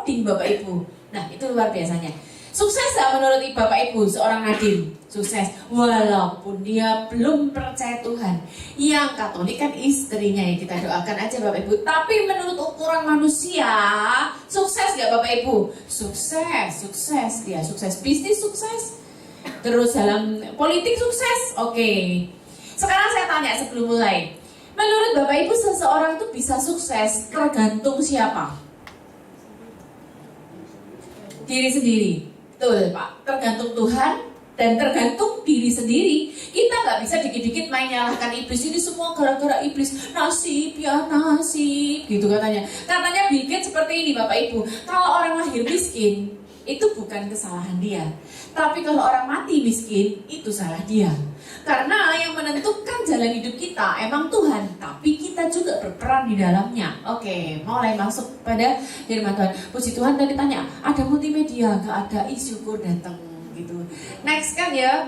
coding Bapak Ibu. Nah itu luar biasanya. Sukses gak menurut Bapak Ibu seorang Nadine? Sukses, walaupun dia belum percaya Tuhan. Yang Katolik kan istrinya, ya kita doakan aja Bapak Ibu. Tapi menurut ukuran manusia, sukses gak Bapak Ibu? Sukses. Dia sukses bisnis, sukses. Terus dalam politik sukses. Oke. Sekarang saya tanya sebelum mulai. Menurut Bapak Ibu seseorang itu bisa sukses tergantung siapa? Diri sendiri. Betul Pak, tergantung Tuhan dan tergantung diri sendiri. Kita nggak bisa dikit-dikit main nyalahkan iblis. Ini semua gara-gara iblis. Nasib ya nasib, gitu katanya. Katanya Bill Gates seperti ini Bapak Ibu. Kalau orang lahir miskin, itu bukan kesalahan dia. Tapi kalau orang mati miskin, itu salah dia. Karena yang menentukan jalan hidup kita emang Tuhan, tapi kita juga berperan di dalamnya. Oke, mulai masuk pada firman Tuhan. Puji Tuhan tadi tanya, ada multimedia, gak ada, syukur datang gitu. Next kan ya.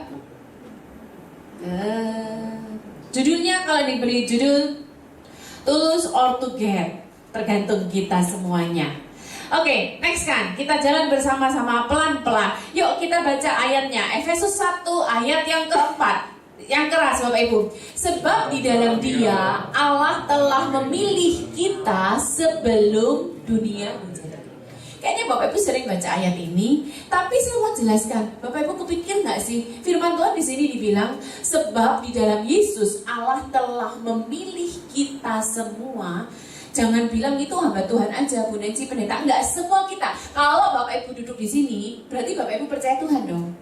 Judulnya kalau diberi judul Tulus or to Get, tergantung kita semuanya. Oke, next kan, kita jalan bersama-sama pelan-pelan. Yuk kita baca ayatnya, Efesus 1 ayat yang keempat. Yang keras Bapak Ibu. Sebab di dalam Dia Allah telah memilih kita sebelum dunia menjadi. Kayaknya Bapak Ibu sering baca ayat ini, tapi saya mau jelaskan. Bapak Ibu kepikir nggak sih firman Tuhan di sini dibilang sebab di dalam Yesus Allah telah memilih kita semua. Jangan bilang itu hamba Tuhan aja, Bu Nancy pendeta. Enggak, semua kita. Kalau Bapak Ibu duduk di sini, berarti Bapak Ibu percaya Tuhan dong.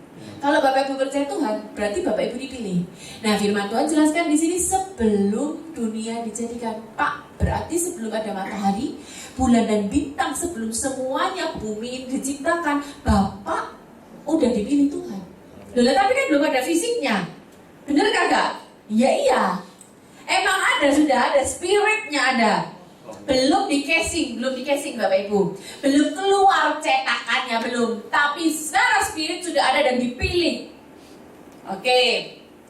Kalau Bapak Ibu percaya Tuhan, berarti Bapak Ibu dipilih. Nah, firman Tuhan jelaskan di sini sebelum dunia dijadikan. Pak, berarti sebelum ada matahari, bulan dan bintang, sebelum semuanya bumi diciptakan, Bapak udah dipilih Tuhan. Loh, tapi kan belum ada fisiknya. Bener kagak? Iya. Emang ada, sudah ada, spiritnya ada. Belum di casing Bapak Ibu. Belum keluar cetakannya, belum. Tapi secara spirit sudah ada dan dipilih. Oke.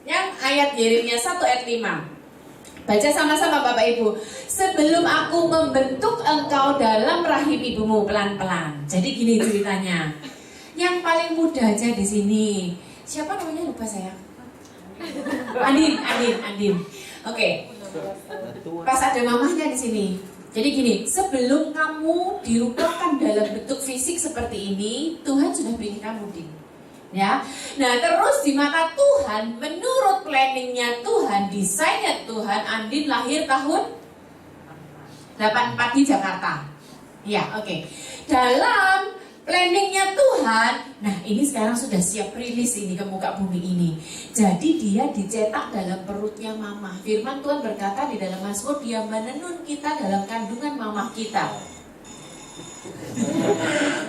Yang ayat Yeremia 1 ayat 5. Baca sama-sama Bapak Ibu. Sebelum aku membentuk engkau dalam rahim ibumu, pelan-pelan. Jadi gini ceritanya. Yang paling muda aja di sini. Siapa namanya lupa saya? Andin. Oke. Pas ada mamahnya di sini. Jadi gini, sebelum kamu dirupakan dalam bentuk fisik seperti ini, Tuhan sudah pilih kamu, Din. Ya. Nah, terus di mata Tuhan, menurut planningnya Tuhan, desainnya Tuhan, Andin lahir tahun 84 di Jakarta. Ya, oke. Dalam planningnya Tuhan, nah ini sekarang sudah siap rilis ini ke muka bumi ini. Jadi dia dicetak dalam perutnya mama. Firman Tuhan berkata di dalam Mazmur, dia menenun kita dalam kandungan mama kita.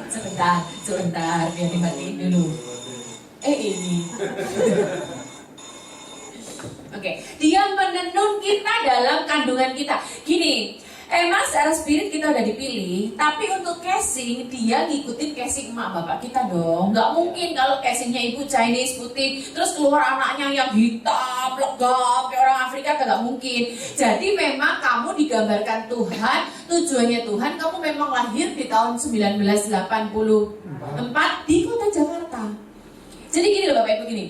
Sebentar, biar dimatiin dulu. Ini. Oke, dia menenun kita dalam kandungan kita. Gini, emang secara spirit kita udah dipilih, tapi untuk casing dia ngikutin casing emak bapak kita dong. Nggak mungkin kalau casingnya ibu Chinese putih, terus keluar anaknya yang hitam legap kayak orang Afrika, nggak mungkin. Jadi memang kamu digambarkan Tuhan, tujuannya Tuhan, kamu memang lahir di tahun 1984 di kota Jakarta. Jadi gini loh Bapak Ibu, gini.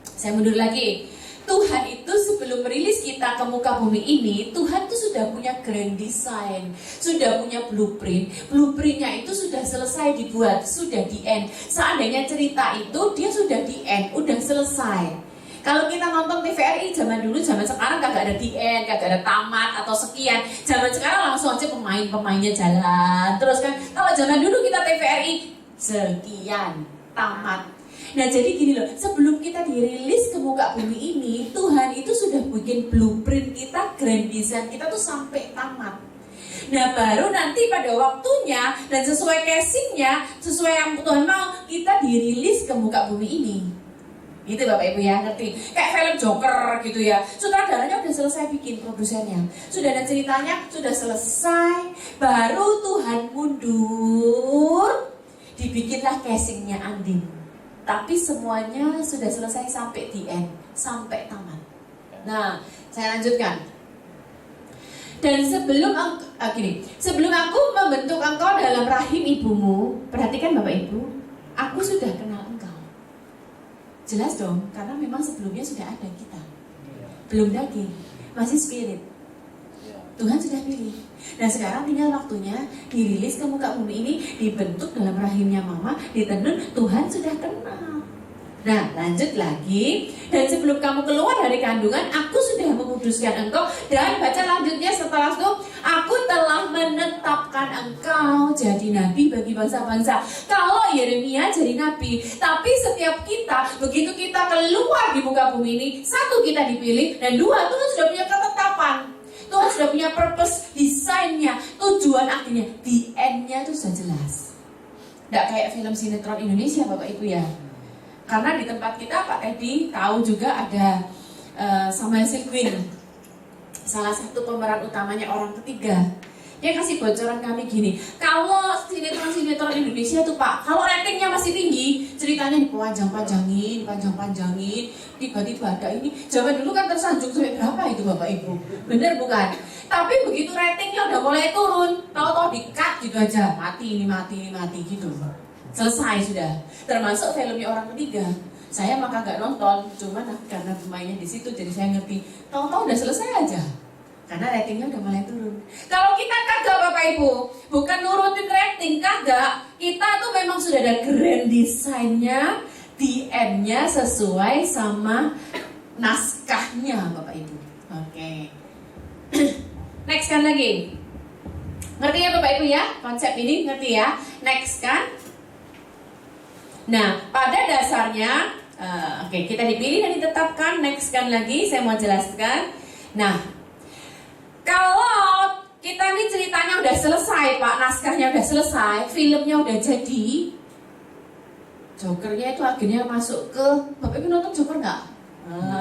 Saya mundur lagi. Tuhan itu sebelum merilis kita ke muka bumi ini, Tuhan itu sudah punya grand design, sudah punya blueprint. Blueprintnya itu sudah selesai dibuat, sudah di end. Seandainya cerita itu dia sudah di end, udah selesai. Kalau kita nonton TVRI zaman dulu, zaman sekarang kagak ada di end, kagak ada tamat atau sekian. Zaman sekarang langsung aja pemainnya jalan. Terus kan, kalau zaman dulu kita TVRI sekian, tamat. Nah jadi gini loh, sebelum kita dirilis ke muka bumi ini, Tuhan itu sudah bikin blueprint kita, grand design kita tuh sampai tamat. Nah baru nanti pada waktunya dan sesuai casingnya, sesuai yang Tuhan mau, kita dirilis ke muka bumi ini. Gitu Bapak Ibu ya, ngerti? Kayak film Joker gitu ya. Sutradaranya udah selesai bikin, produsennya sudah ada ceritanya, sudah selesai. Baru Tuhan mundur, dibikinlah casingnya Andin. Tapi semuanya sudah selesai sampai di end, sampai tamat. Nah, saya lanjutkan. Dan sebelum aku membentuk engkau dalam rahim ibumu, perhatikan Bapak Ibu, aku sudah kenal engkau. Jelas dong, karena memang sebelumnya sudah ada kita. Belum daging, masih spirit. Tuhan sudah pilih. Dan sekarang tinggal waktunya dirilis ke muka bumi ini, dibentuk dalam rahimnya mama, ditenun, Tuhan sudah kenal. Nah, lanjut lagi. Dan sebelum kamu keluar dari kandungan, aku sudah menguduskan engkau. Dan baca lanjutnya setelah itu, aku telah menetapkan engkau jadi nabi bagi bangsa-bangsa. Kalau Yeremia jadi nabi, tapi setiap kita, begitu kita keluar di muka bumi ini, satu, kita dipilih, dan dua, Tuhan sudah punya ketetapan. Tuhan sudah punya purpose, desainnya, tujuan akhirnya, the end-nya itu sudah jelas. Nggak kayak film sinetron Indonesia Bapak Ibu ya. Karena di tempat kita Pak Teddy tahu juga ada Samuel Silgwin, salah satu pemeran utamanya orang ketiga. Dia kasih bocoran kami gini, kalau sinetron Indonesia tuh Pak, kalau ratingnya masih tinggi, ceritanya dipanjang-panjangin, tiba-tiba ada ini. Zaman dulu kan tersanjung sampai berapa itu Bapak Ibu? Bener bukan? Tapi begitu ratingnya udah mulai turun, tahu-tahu di-cut gitu aja, mati gitu. Selesai sudah. Termasuk filmnya orang ketiga. Saya maka gak nonton, cuman karena pemainnya di situ jadi saya ngerti. Tahu-tahu udah selesai aja. Karena ratingnya udah mulai turun. Kalau kita kagak Bapak Ibu, bukan nurutin rating, kagak. Kita tuh memang sudah ada grand desainnya, the end-nya sesuai sama naskahnya Bapak Ibu. Oke. Next kan lagi. Ngerti ya Bapak Ibu ya? Konsep ini ngerti ya? Next kan? Nah, pada dasarnya, kita dipilih dan ditetapkan. Next kan lagi, saya mau jelaskan. Nah, kalau kita ini ceritanya udah selesai Pak, naskahnya udah selesai, filmnya udah jadi, Jokernya itu akhirnya masuk ke, Bapak Ibu nonton Joker nggak?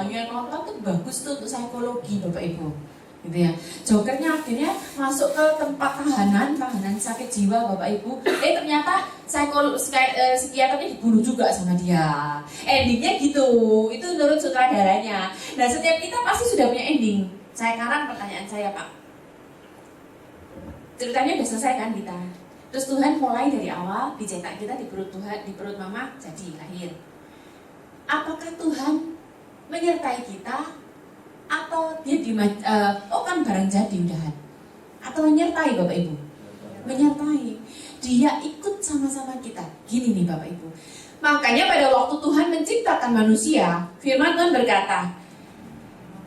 Yang nonton tuh bagus tuh untuk psikologi Bapak Ibu, gitu ya. Jokernya akhirnya masuk ke tempat tahanan sakit jiwa Bapak Ibu. Ternyata psikiaternya dibunuh juga sama dia. Endingnya gitu, itu menurut sutradaranya. Nah, setiap kita pasti sudah punya ending. Sekarang pertanyaan saya Pak, ceritanya udah selesai kan kita? Terus Tuhan mulai dari awal dicetak kita di perut Tuhan, di perut mama jadi lahir. Apakah Tuhan menyertai kita atau dia kan barang jadi udahan? Atau menyertai Bapak Ibu? Menyertai. Dia ikut sama-sama kita. Gini nih Bapak Ibu. Makanya pada waktu Tuhan menciptakan manusia, firman Tuhan berkata,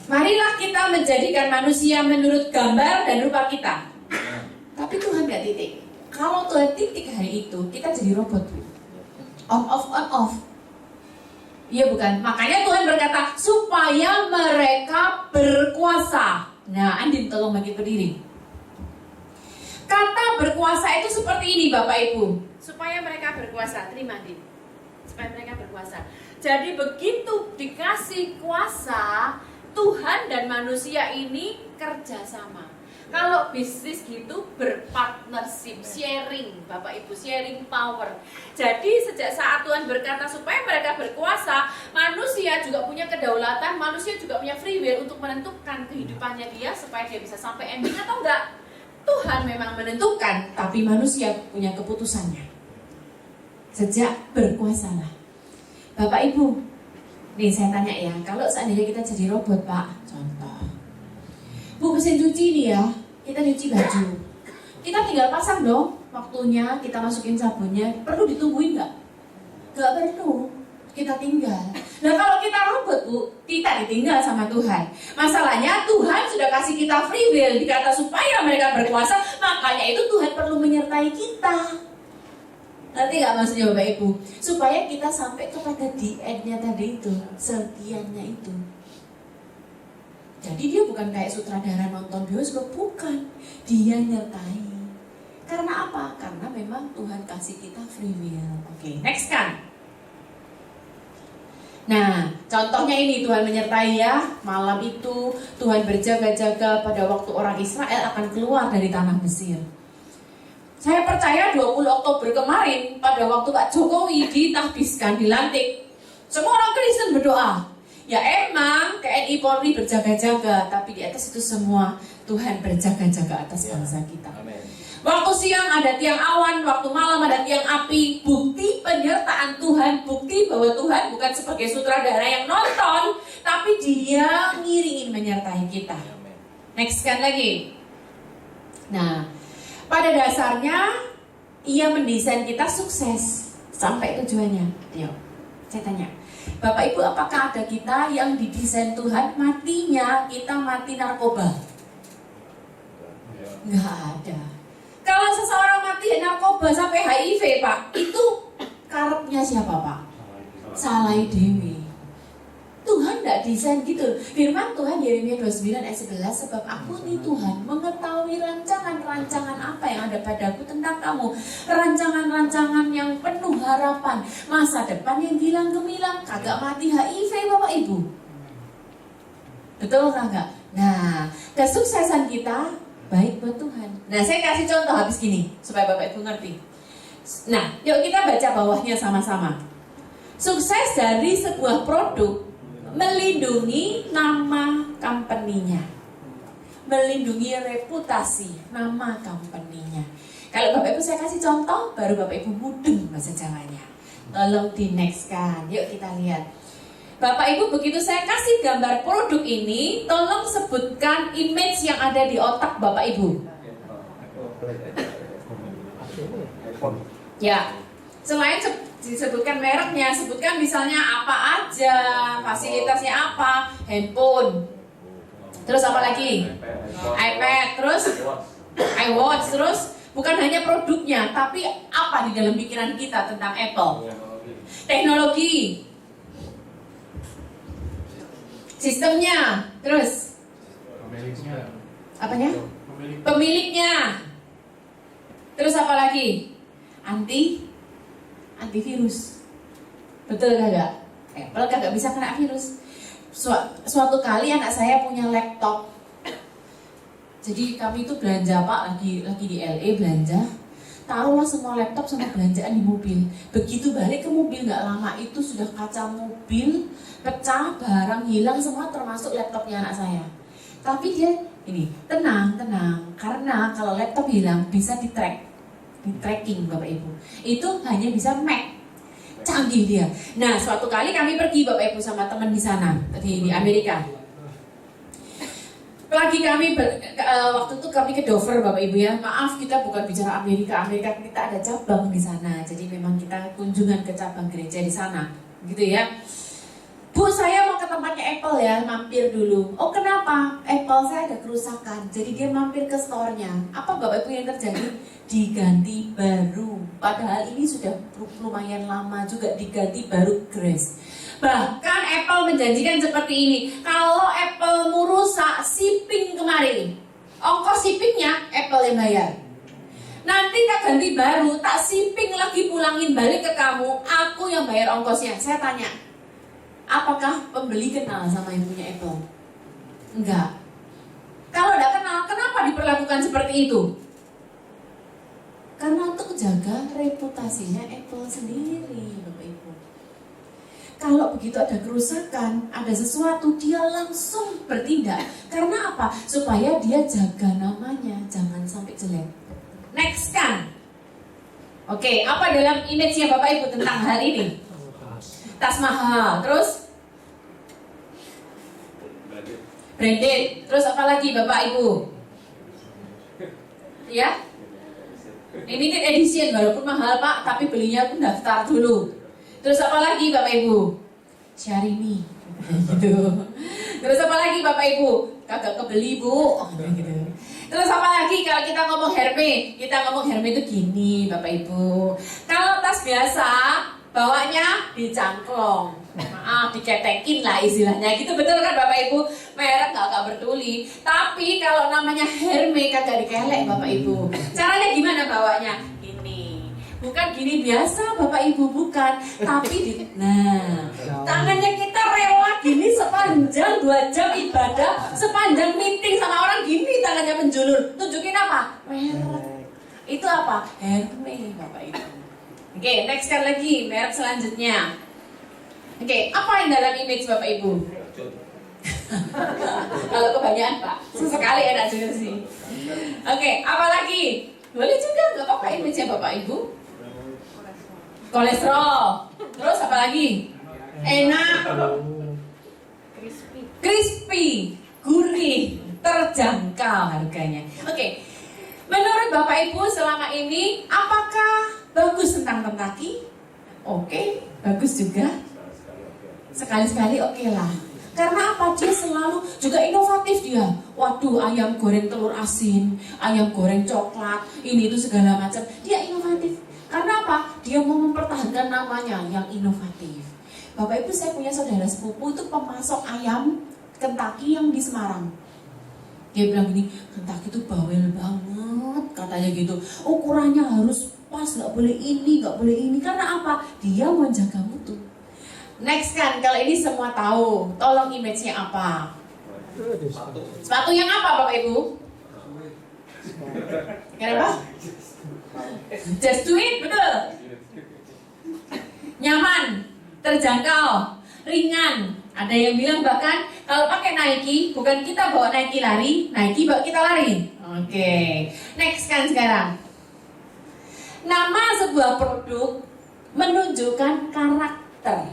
marilah kita menjadikan manusia menurut gambar dan rupa kita. Tapi Tuhan gak titik. Kalau Tuhan titik hari itu, kita jadi robot. On off. Iya bukan? Makanya Tuhan berkata, supaya mereka berkuasa. Nah, Andin tolong bagi berdiri. Kata berkuasa itu seperti ini Bapak Ibu. Supaya mereka berkuasa. Terima Andin. Supaya mereka berkuasa. Jadi begitu dikasih kuasa, Tuhan dan manusia ini kerjasama. Kalau bisnis gitu berpartnership, sharing Bapak Ibu, sharing power. Jadi sejak saat Tuhan berkata supaya mereka berkuasa, manusia juga punya kedaulatan, manusia juga punya free will untuk menentukan kehidupannya dia supaya dia bisa sampai ending atau enggak. Tuhan memang menentukan, tapi manusia punya keputusannya. Sejak berkuasalah. Bapak Ibu, nih saya tanya ya, kalau seandainya kita jadi robot Pak, contoh, Bu mesin cuci nih ya, kita nyuci baju, kita tinggal pasang dong, waktunya kita masukin sabunnya, perlu ditungguin nggak? Nggak perlu, kita tinggal. Nah kalau kita robot Bu, kita ditinggal sama Tuhan. Masalahnya Tuhan sudah kasih kita free will, dikata supaya mereka berkuasa, makanya itu Tuhan perlu menyertai kita. Ngerti gak maksudnya Bapak Ibu? Supaya kita sampai kepada the end-nya tadi itu, sekiannya itu. Jadi dia bukan kayak sutradara nonton bioskop, bukan. Dia nyertai. Karena apa? Karena memang Tuhan kasih kita free will. Oke, next kan? Nah, contohnya ini Tuhan menyertai ya. Malam itu Tuhan berjaga-jaga pada waktu orang Israel akan keluar dari tanah Mesir. Saya percaya 20 Oktober kemarin pada waktu Pak Jokowi ditahbiskan, dilantik, semua orang Kristen berdoa. Ya emang TNI Polri berjaga-jaga, tapi di atas itu semua Tuhan berjaga-jaga atas bangsa kita. Amin. Waktu siang ada tiang awan, waktu malam ada tiang api. Bukti penyertaan Tuhan, bukti bahwa Tuhan bukan sebagai sutradara yang nonton, tapi Dia ngiringin menyertai kita. Next kan lagi. Nah, pada dasarnya Ia mendesain kita sukses sampai tujuannya. Yuk, saya tanya, Bapak Ibu, apakah ada kita yang didesain Tuhan matinya kita mati narkoba? Nggak ada. Kalau seseorang mati narkoba sampai HIV, Pak, itu karepnya siapa, Pak? Salah dewi. Tuhan nggak desain gitu. Firman Tuhan Yeremia 29 ayat 11, sebab aku nih Tuhan mengetahui rancangan-rancangan apa yang ada padaku tentang kamu. Rancangan-rancangan yang penuh harapan, masa depan yang gilang gemilang, kagak mati HIV, Bapak Ibu. Betul kagak? Nah, kesuksesan kita baik buat Tuhan. Nah, saya kasih contoh habis gini supaya Bapak Ibu ngerti. Nah, yuk kita baca bawahnya sama-sama. Sukses dari sebuah produk melindungi nama company-nya, melindungi reputasi nama company-nya. Kalau Bapak Ibu saya kasih contoh, baru Bapak Ibu mudeng bahasa Jawanya. Tolong di next kan. Yuk kita lihat. Bapak Ibu, begitu saya kasih gambar produk ini, tolong sebutkan image yang ada di otak Bapak Ibu. Ya, selain disebutkan mereknya, sebutkan misalnya apa aja, fasilitasnya apa, handphone. Terus apa lagi? iPad, terus iWatch, terus bukan hanya produknya, tapi apa di dalam pikiran kita tentang Apple. Teknologi, sistemnya, terus apanya? Pemiliknya. Terus apa lagi? Antivirus. Betul kagak? Apple kagak bisa kena virus. Suatu kali anak saya punya laptop. Jadi kami itu belanja, Pak, lagi di LA belanja. Taruhlah semua laptop sama belanjaan di mobil. Begitu balik ke mobil nggak lama itu sudah kaca mobil pecah, barang hilang semua termasuk laptopnya anak saya. Tapi dia ini tenang, karena kalau laptop hilang bisa di tracking Bapak Ibu. Itu hanya bisa Mac. Canggih dia. Nah, suatu kali kami pergi Bapak Ibu sama teman di sana di Amerika. Waktu itu kami ke Dover Bapak Ibu ya. Maaf, kita bukan bicara Amerika kita ada cabang di sana. Jadi memang kita kunjungan ke cabang gereja di sana, gitu ya. Bu, saya mau ke tempatnya Apple ya, mampir dulu. Oh, kenapa? Apple saya ada kerusakan. Jadi dia mampir ke store-nya. Apa Bapak Ibu yang terjadi? Diganti baru. Padahal ini sudah lumayan lama juga diganti baru grace. Bahkan Apple menjanjikan seperti ini. Kalau Apple mau rusak, shipping kemari. Ongkos shippingnya Apple yang bayar. Nanti tak ganti baru, tak shipping lagi pulangin balik ke kamu, aku yang bayar ongkosnya. Saya tanya, apakah pembeli kenal sama yang punya Apple? Enggak. Kalau tidak kenal, kenapa diperlakukan seperti itu? Karena untuk jaga reputasinya Apple sendiri, Bapak Ibu. Kalau begitu ada kerusakan, ada sesuatu, dia langsung bertindak. Karena apa? Supaya dia jaga namanya, jangan sampai jelek. Next kan? Oke, apa dalam image-nya Bapak Ibu tentang hal ini? Tas mahal, terus branded, terus apa lagi Bapak Ibu? Ya? Limited edition, walaupun mahal Pak, tapi belinya pun daftar dulu. Terus apa lagi Bapak Ibu? Syarimi, gitu. Terus apa lagi Bapak Ibu? Kagak kebeli Bu, gitu. Terus apa lagi kalau kita ngomong Hermes? Kita ngomong Hermes itu gini Bapak Ibu. Kalau tas biasa, bawanya dicangklong, maaf diketekin lah istilahnya gitu, betul kan Bapak Ibu? Merek gak bertuli. Tapi kalau namanya Hermes kagak dikelek Bapak Ibu. Caranya gimana bawanya? Ini bukan gini biasa Bapak Ibu, bukan, tapi nah tangannya kita rela gini sepanjang 2 jam ibadah, sepanjang meeting sama orang gini tangannya menjulur. Tunjukin apa? Merek. Itu apa? Hermes Bapak Ibu. Oke, next kan lagi, merek selanjutnya. Oke, apa yang dalam image Bapak Ibu? Kalau kebanyakan Pak, sesekali enak juga sih. Oke, apa lagi? Boleh juga, nggak apa-apa image-nya Bapak Ibu. Kolesterol. Terus apa lagi? Enak. Crispy. Gurih. Terjangkau harganya. Oke. Menurut Bapak Ibu selama ini apakah bagus tentang Kentucky? Oke, bagus juga. Sekali-sekali oke lah. Karena apa? Dia selalu juga inovatif dia. Waduh, ayam goreng telur asin, ayam goreng coklat, ini itu segala macam. Dia inovatif. Karena apa? Dia mau mempertahankan namanya yang inovatif. Bapak Ibu, saya punya saudara sepupu itu pemasok ayam Kentucky yang di Semarang. Dia bilang gini, Kentucky itu bawel banget katanya gitu. Ukurannya harus pas, nggak boleh ini, nggak boleh ini. Karena apa? Dia menjaga mutu. Next kan, kalau ini semua tahu, tolong image-nya apa? Sepatu yang apa Bapak Ibu? Kenapa? Just do it, betul. Nyaman, terjangkau, ringan. Ada yang bilang bahkan kalau pakai Nike, bukan kita bawa Nike lari, Nike bawa kita lari. Oke, next kan sekarang. Nama sebuah produk menunjukkan karakter.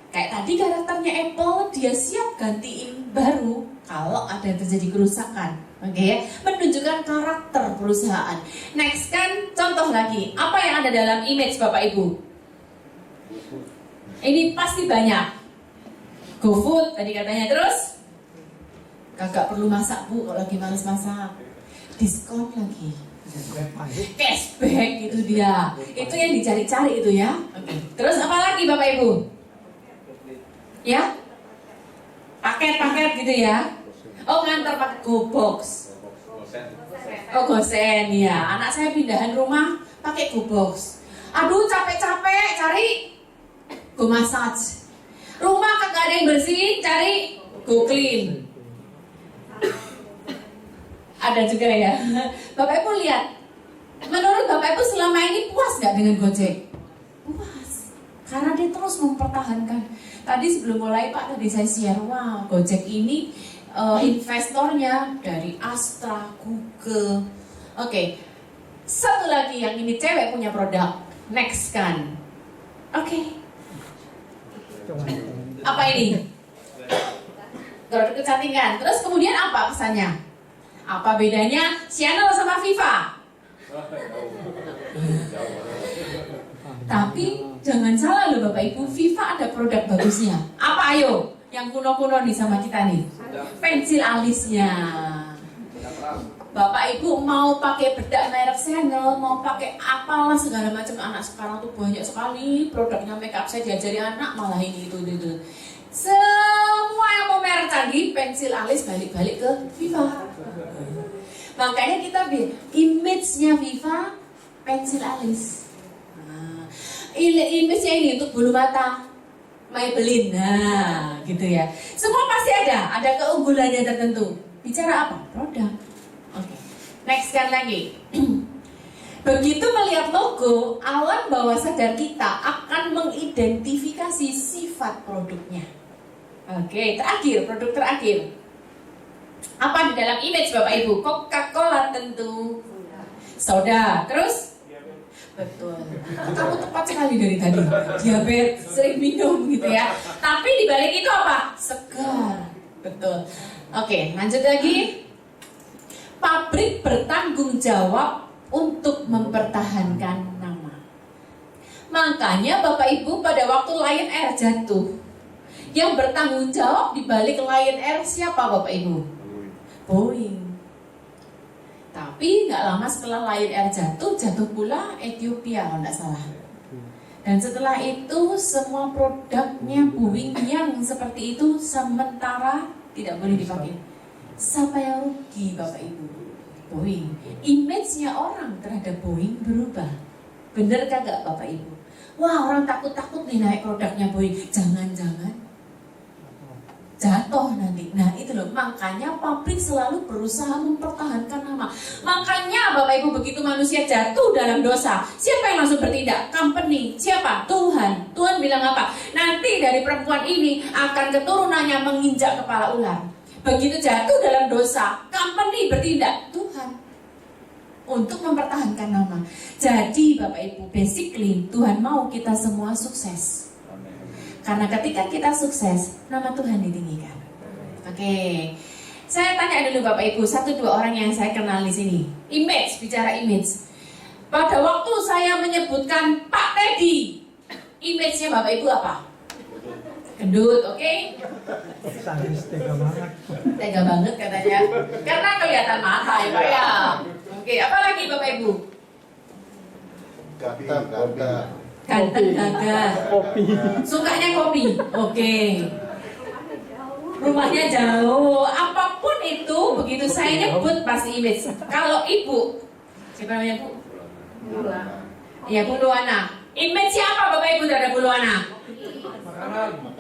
Kayak tadi karakternya Apple, dia siap gantiin baru kalau ada terjadi kerusakan. Oke ya, menunjukkan karakter perusahaan. Next kan contoh lagi, apa yang ada dalam image Bapak Ibu? Ini pasti banyak. GoFood tadi katanya, terus kagak perlu masak Bu kalau lagi males masak. Diskon lagi. Cashback itu dia. Itu yang dicari-cari itu ya. Oke. Terus apa lagi Bapak Ibu? Ya? Paket-paket gitu ya. Oh, ngantar pakai GoBox. Oh, Gosen ya. Anak saya pindahan rumah pakai GoBox. Aduh, capek-capek cari GoMassage. Rumah kagak ada yang bersihin, cari GoClean. Ada juga ya. Bapak Ibu lihat. Menurut Bapak Ibu selama ini puas nggak dengan Gojek? Puas. Karena dia terus mempertahankan. Tadi sebelum mulai Pak, tadi saya share, wah Gojek ini investornya dari Astra, Google. Oke. Satu lagi yang ini cewek punya produk. Next kan. Oke. Apa ini? Produk kecantikan. Terus kemudian apa kesannya? Apa bedanya Chanel sama Viva? Tapi jangan salah loh Bapak Ibu, Viva ada produk bagusnya. Apa ayo? Yang kuno-kuno nih sama kita nih. Pensil alisnya. Bapak Ibu mau pakai bedak merek Chanel, mau pakai apalah segala macam. Anak sekarang tuh banyak sekali produknya makeup. Saya diajari anak malah ini itu. Semua yang mau merek canggih, pensil alis balik-balik ke Viva. Makanya kita image-nya Viva, pensil alis. Image-nya ini untuk bulu mata, Maybelline, nah gitu ya. Semua pasti ada keunggulannya tertentu. Bicara apa? Produk. Oke. Next kan lagi. Begitu melihat logo, alam bawah sadar kita akan mengidentifikasi sifat produknya. Oke, terakhir, produk terakhir. Apa di dalam image Bapak Ibu? Coca-Cola tentu. Soda. Terus? Betul. Kamu tepat sekali dari tadi. Diabetes, sering minum gitu ya. Tapi di balik itu apa? Segar. Betul. Oke, lanjut lagi. Pabrik bertanggung jawab untuk mempertahankan nama. Makanya Bapak Ibu pada waktu Lion Air jatuh, yang bertanggung jawab di balik Lion Air siapa Bapak Ibu? Boeing. Tapi nggak lama setelah Lion Air jatuh pula Ethiopia kalau nggak salah. Dan setelah itu semua produknya Boeing yang seperti itu sementara tidak boleh dipakai. Siapa yang rugi Bapak Ibu? Boeing. Image-nya orang terhadap Boeing berubah. Bener kagak Bapak Ibu? Wah, orang takut-takut nih naik produknya Boeing. Jangan-jangan jatuh nanti. Nah itu loh, makanya pabrik selalu berusaha mempertahankan nama. Makanya Bapak Ibu, begitu manusia jatuh dalam dosa, siapa yang langsung bertindak? Company. Siapa? Tuhan. Tuhan bilang apa? Nanti dari perempuan ini akan keturunannya menginjak kepala ular. Begitu jatuh dalam dosa, company bertindak. Tuhan. Untuk mempertahankan nama. Jadi Bapak Ibu, basically Tuhan mau kita semua sukses. Karena ketika kita sukses, nama Tuhan ditinggikan. Oke. Saya tanya dulu Bapak Ibu, 1-2 orang yang saya kenal di sini. Image, bicara image. Pada waktu saya menyebutkan Pak Teddy, image-nya Bapak Ibu apa? Gendut, oke? Tega banget. Tega banget katanya. Karena kelihatan mata ya Pak ya. Oke, apa lagi Bapak Ibu? Ganteng, gagah. Kopi. Sukanya kopi. Oke. Rumahnya jauh. Apapun itu, begitu saya nyebut pasti image. Kalau Ibu, siapa namanya Bu? Ya, Bu Luana. Image siapa Bapak Ibu terhadap Bu Luana?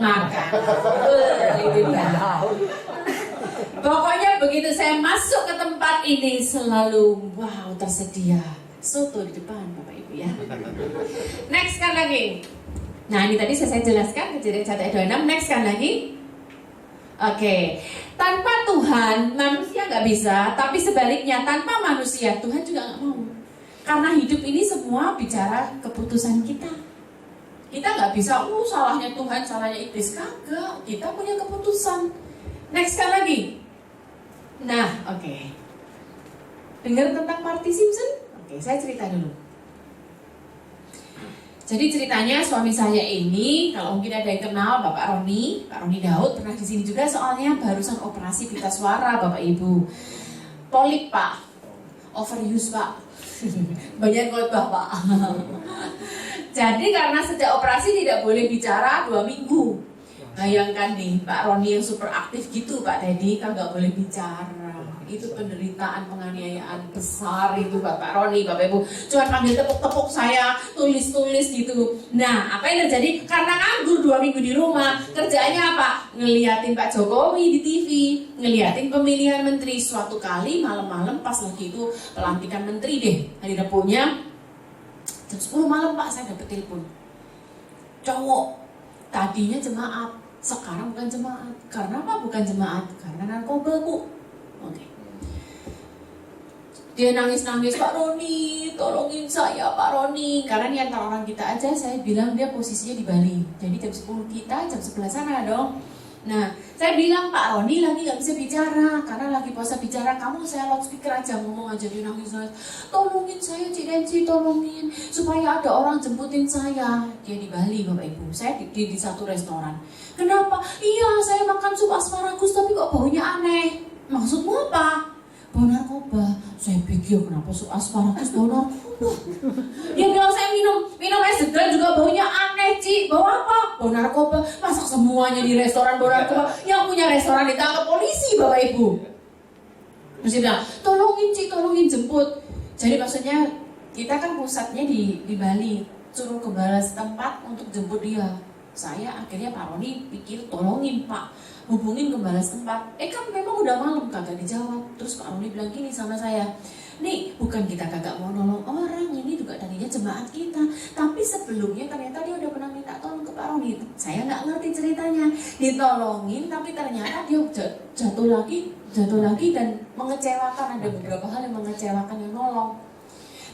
Makan. Itu dia. Pokoknya begitu saya masuk ke tempat ini selalu wow, tersedia soto di depan Bapak Ibu ya. Next kan lagi. Nah ini tadi saya jelaskan Kejadian 1 ayat 26. Next kan lagi. Oke. Tanpa Tuhan manusia nggak bisa, tapi sebaliknya tanpa manusia Tuhan juga nggak mau. Karena hidup ini semua bicara keputusan kita. Kita nggak bisa, salahnya Tuhan, salahnya iblis. Kagak, kita punya keputusan. Next kan lagi. Nah, oke. Dengar tentang Marty Simpson? Oke, saya cerita dulu. Jadi ceritanya suami saya ini, kalau mungkin ada yang kenal Bapak Roni Daud pernah di sini juga, soalnya barusan operasi pita suara Bapak Ibu. Polip Pak, overuse Pak, banyak khotbah Pak. Jadi karena sejak operasi tidak boleh bicara 2 minggu. Bayangkan nih Pak Roni yang super aktif gitu Pak Teddy kan nggak boleh bicara. Itu penderitaan penganiayaan besar itu Bapak Roni, Bapak Ibu. Cuma panggil tepuk-tepuk saya, tulis-tulis gitu. Nah apa yang terjadi? Karena nganggur 2 minggu di rumah, kerjaannya apa? Ngeliatin Pak Jokowi di TV, ngeliatin pemilihan menteri. Suatu kali malam-malam pas lagi itu pelantikan menteri deh, hari Rabunya jam 10 malam Pak saya dapet telepon. Cowok, tadinya jemaat, sekarang bukan jemaat. Karena apa bukan jemaat? Karena narkoba Bu. Oke. Dia nangis-nangis, Pak Roni, tolongin saya Pak Roni. Karena ini antara orang kita aja, saya bilang dia posisinya di Bali. Jadi jam 10 kita, jam 11 sana dong. Nah, saya bilang Pak Roni lagi gak bisa bicara karena lagi puasa bicara. Kamu saya loudspeaker aja, ngomong aja. Dia nangis-nangis, tolongin saya Cik Denci, tolongin supaya ada orang jemputin saya. Dia di Bali Bapak Ibu, saya di satu restoran. Kenapa? Iya saya makan sup asparagus tapi kok baunya aneh. Maksudmu apa? Bau narkoba. Saya pikir kenapa sup asparagus bau narkoba. Dia bilang saya minum es degan juga baunya aneh Ci. Bau apa? Bau narkoba. Masa semuanya di restoran bau narkoba? Yang punya restoran ditangkap polisi Bapak Ibu. Terus dia bilang tolongin Ci, tolongin jemput. Jadi maksudnya kita kan pusatnya di Bali. Suruh gembala setempat untuk jemput dia. Saya akhirnya Pak Roni pikir tolongin Pak, hubungin gembala setempat. Kan memang udah malam kagak dijawab. Terus Pak Roni bilang gini sama saya, nih bukan kita kagak mau nolong orang, ini juga tadinya jemaat kita. Tapi sebelumnya ternyata dia udah pernah minta tolong ke Pak Roni. Saya nggak ngerti ceritanya, ditolongin tapi ternyata dia jatuh lagi dan mengecewakan. Ada beberapa hal yang mengecewakan yang nolong.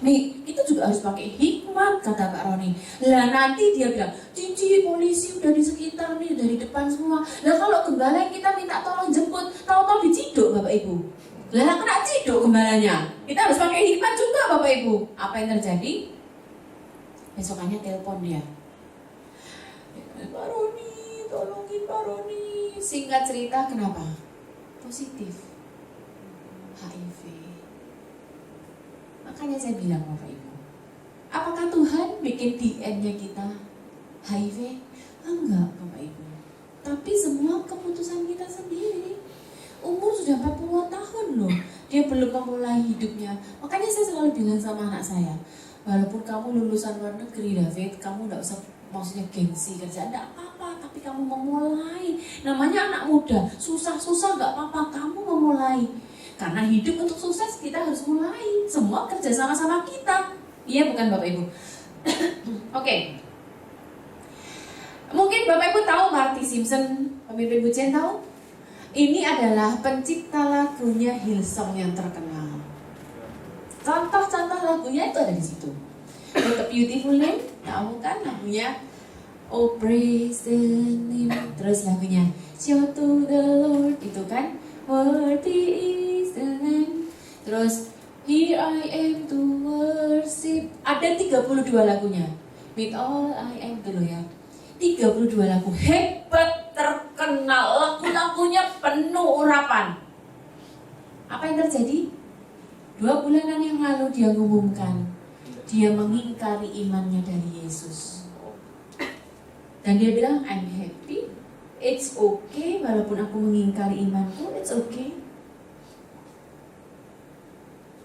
Nih, itu juga harus pakai hikmat, kata Pak Roni. Lah nanti dia bilang, Cici, polisi udah di sekitar nih, dari depan semua. Lah kalau gembala yang kita minta tolong jemput, tahu-tahu diciduk Bapak Ibu. Lah kena ciduk gembalanya. Kita harus pakai hikmat juga Bapak Ibu. Apa yang terjadi? Besokannya telepon dia. Pak Roni, tolongin Pak Roni. Singkat cerita, kenapa? Positif HIV. Makanya saya bilang Bapak Ibu, apakah Tuhan bikin DNA kita HIV? Enggak Bapak Ibu. Tapi semua keputusan kita sendiri. Umur sudah 40 tahun loh, dia belum memulai hidupnya. Makanya saya selalu bilang sama anak saya, walaupun kamu lulusan luar negeri David, kamu enggak usah maksudnya gengsi kerja, enggak apa-apa. Tapi tapi kamu memulai. Namanya anak muda, susah-susah gak apa-apa, kamu memulai. Karena hidup untuk sukses kita harus mulai. Semua kerja sama-sama kita. Iya bukan Bapak Ibu? Oke. Mungkin Bapak Ibu tahu Marty Simpson, pemimpin pujian tahu? Ini adalah pencipta lagunya Hillsong yang terkenal. Contoh-contoh lagunya itu ada di situ. What a Beautiful Name, tahu kan lagunya? Oh praise the name. Terus lagunya Shout to the Lord, itu kan? Worthy is the name. Terus Here I am to worship. Ada 32 lagunya. With all I am, itu loh ya. 32 lagu hebat, terkenal, lagu-lagunya penuh urapan. Apa yang terjadi? 2 bulanan yang lalu dia mengumumkan dia mengingkari imannya dari Yesus. Dan dia bilang, I'm happy, it's okay, walaupun aku mengingkari imanku, it's okay.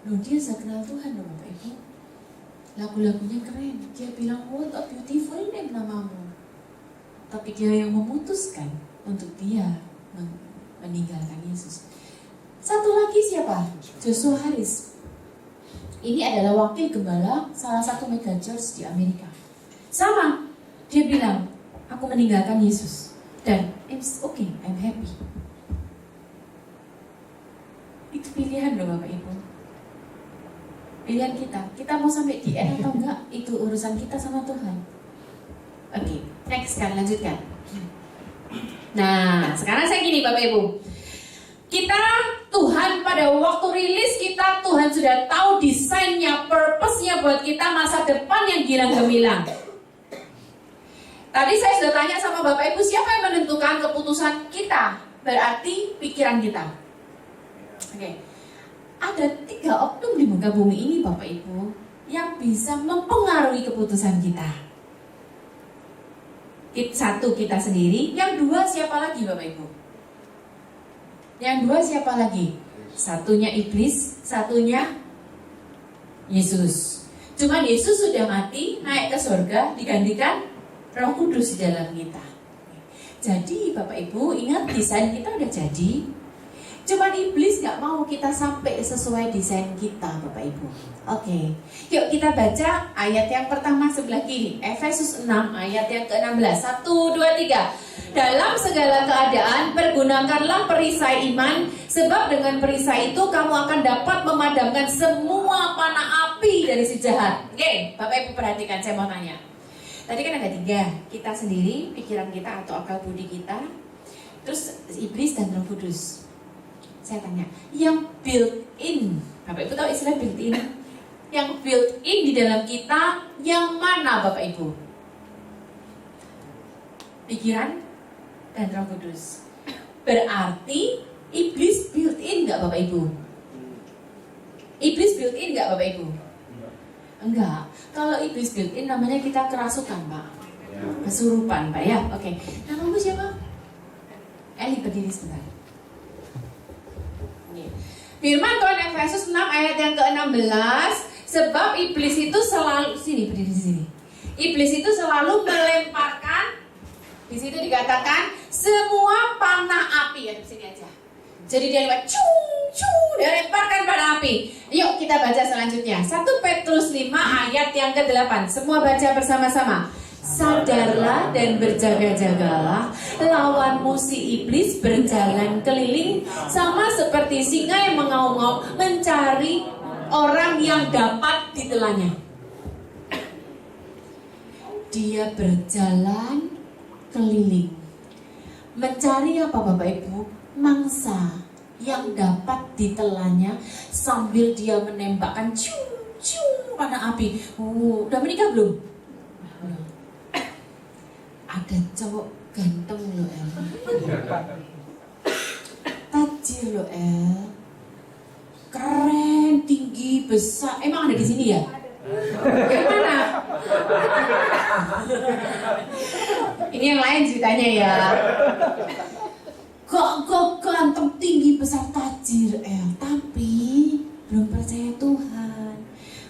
Loh, dia sudah kenal Tuhan loh Bapak Ibu. Lagu-lagunya keren. Dia bilang, what a beautiful name namamu. Tapi dia yang memutuskan untuk dia meninggalkan Yesus. Satu lagi siapa? Joshua Harris. Ini adalah wakil gembala salah satu mega church di Amerika. Sama, dia bilang, aku meninggalkan Yesus. Dan it's okay, I'm happy. Itu pilihan loh Bapak Ibu. Pilihan kita mau sampai di end atau enggak, itu urusan kita sama Tuhan. Oke, next kan, lanjutkan. Nah, sekarang saya gini Bapak Ibu. Kita, Tuhan pada waktu rilis kita, Tuhan sudah tahu desainnya, purpose-nya buat kita masa depan yang girang gemilang. Tadi saya sudah tanya sama Bapak Ibu, siapa yang menentukan keputusan kita? Berarti pikiran kita. Oke. Ada 3 oknum di muka bumi ini Bapak Ibu yang bisa mempengaruhi keputusan kita. Satu kita sendiri, yang 2 siapa lagi Bapak Ibu? Yang 2 siapa lagi? Satunya iblis, satunya Yesus. Cuman Yesus sudah mati, naik ke surga, digantikan Roh Kudus di dalam kita. Jadi Bapak Ibu ingat desain kita udah jadi. Cuman iblis gak mau kita sampai sesuai desain kita Bapak Ibu. Oke, yuk kita baca ayat yang pertama sebelah kiri, Efesus 6 ayat yang ke-16. 1, 2, 3. Dalam segala keadaan pergunakanlah perisai iman, sebab dengan perisai itu kamu akan dapat memadamkan semua panah api dari si jahat. Oke, Bapak Ibu perhatikan, saya mau tanya. Tadi kan ada 3, kita sendiri, pikiran kita atau akal budi kita, terus iblis dan Roh Kudus. Saya tanya, yang built in, Bapak Ibu tahu istilah built in? Yang built in di dalam kita, yang mana Bapak Ibu? Pikiran dan Roh Kudus. Berarti iblis built in nggak Bapak Ibu? Iblis built in nggak Bapak Ibu? Enggak. Kalau iblis built in namanya kita kerasukan Pak. Kesurupan Pak ya. Oke. Namamu siapa? Eli, berdiri sebentar. Firman Tuhan Efesus 6 ayat yang ke-16, sebab iblis itu selalu berdiri di sini. Iblis itu selalu melemparkan, di situ dikatakan semua panah api, ya di sini aja. Jadi dia lewat dia lemparkan panah api. Yuk kita baca selanjutnya. 1 Petrus 5 ayat yang ke-8. Semua baca bersama-sama. Sadarlah dan berjaga-jagalah, lawanmu si iblis berjalan keliling sama seperti singa yang mengaum-ngaum mencari orang yang dapat ditelannya. Dia berjalan keliling mencari apa Bapak Ibu? Mangsa yang dapat ditelannya sambil dia menembakkan panah api. Udah menikah belum? Ada cowok ganteng loh El, tajir loh El, keren, tinggi, besar. Emang ada di sini ya? Yang mana? Ini yang lain ceritanya ya. Kok ganteng, tinggi, besar, tajir El, tapi belum percaya Tuhan.